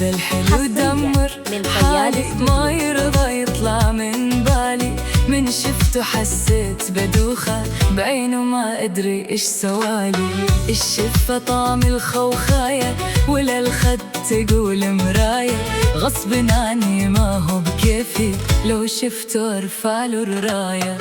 هذا الحلو دمر حالي، ما يرضى يطلع من بالي. من شفته حسيت بدوخة، بعينه ما أدري إيش سوالي. الشفة طعم الخوخاية، ولا الخد تقول مراية. غصب عني ما هو بكيفي، لو شفته أرفع له الراية.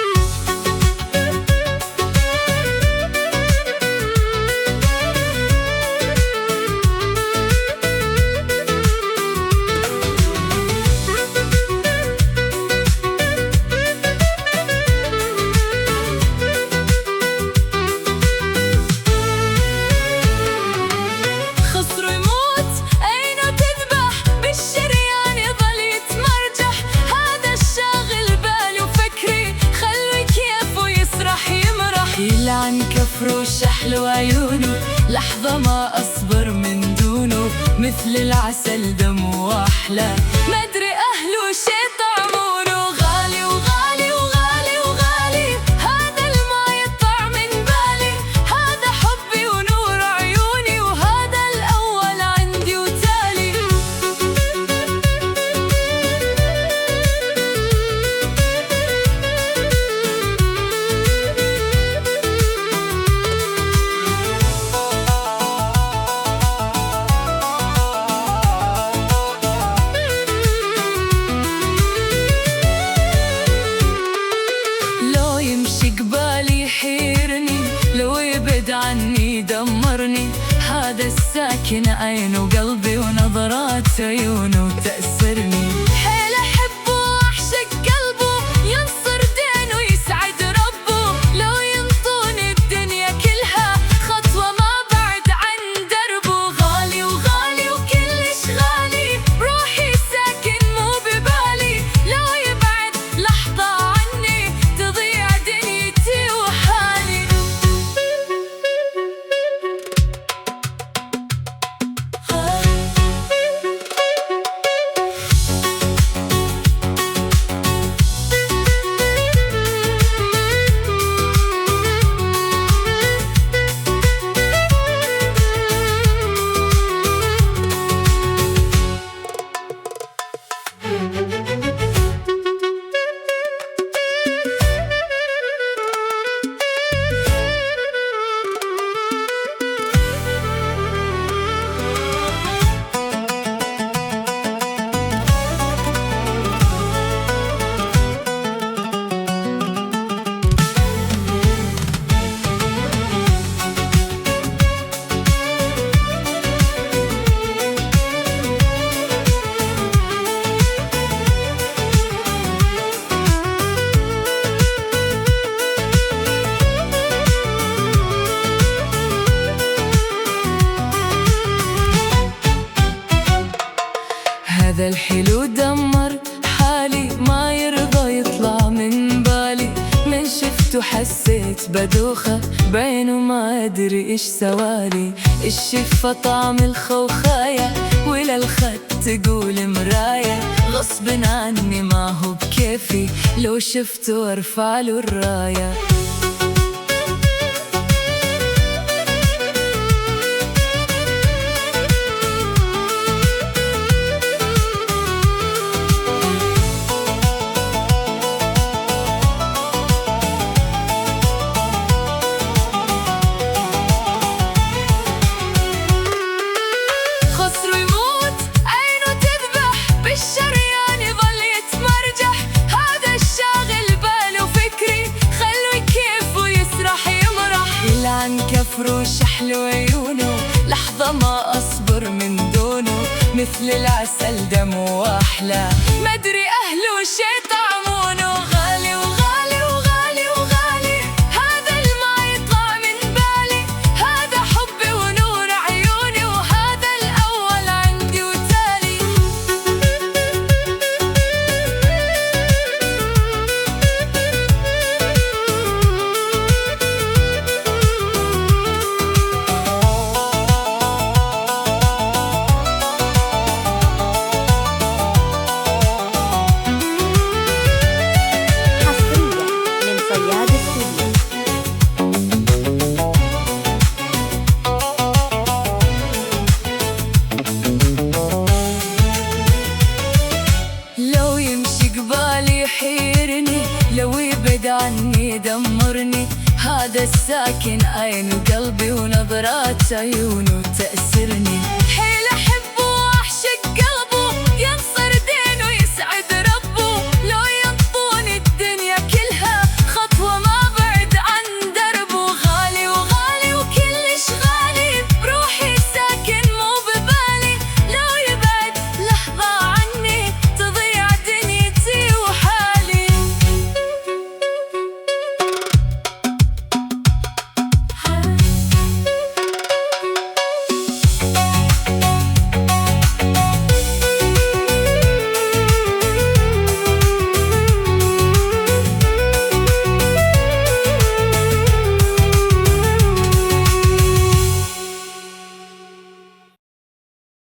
عن كفره شحل وعيونه، لحظة ما أصبر من دونه. مثل العسل دم وأحلى، ما أدري أهله شي طعمونه. غالي وغالي وغالي وغالي، هذا الما يطلع من بالي. هذا حبي ونور عيوني، وهذا الأول عندي وتالي. لو يبعد عني يدمرني، هذا الساكن عينه قلبي، ونظرات عيونه تأثرني. حيل أحبه وأعشق قلبه، ينصر دينه يسعد ربه. لو ينطوني الدنيا كلها، خطوة ما بعد عن دربه. غالي وغالي وكلش غالي، روحي ساكن مو ببالي. لو يبعد لحظة عني، تضيع دنيتي وحالي. هذا الحلو دمر حالي، ما يرضى يطلع من بالي. من شفته حسيت بدوخة، بعينه ما أدري إيش سوالي. الشفة طعم الخوخاية، ولا الخد تقول مراية. غصب عني ما هو بكيفي، لو شفته أرفع له الراية. عن كفره شحل وعيونه، لحظة ما أصبر من دونه. مثل العسل دم وأحلى، ما أدري أهله شي طعمونه. غالي وغالي وغالي وغالي، هذا الما يطلع من بالي. هذا حبي ونور عيوني، وهذا الأول عندي وتالي. يدمرني. هذا الساكن عين قلبي ونظرات عيونه تأسرني.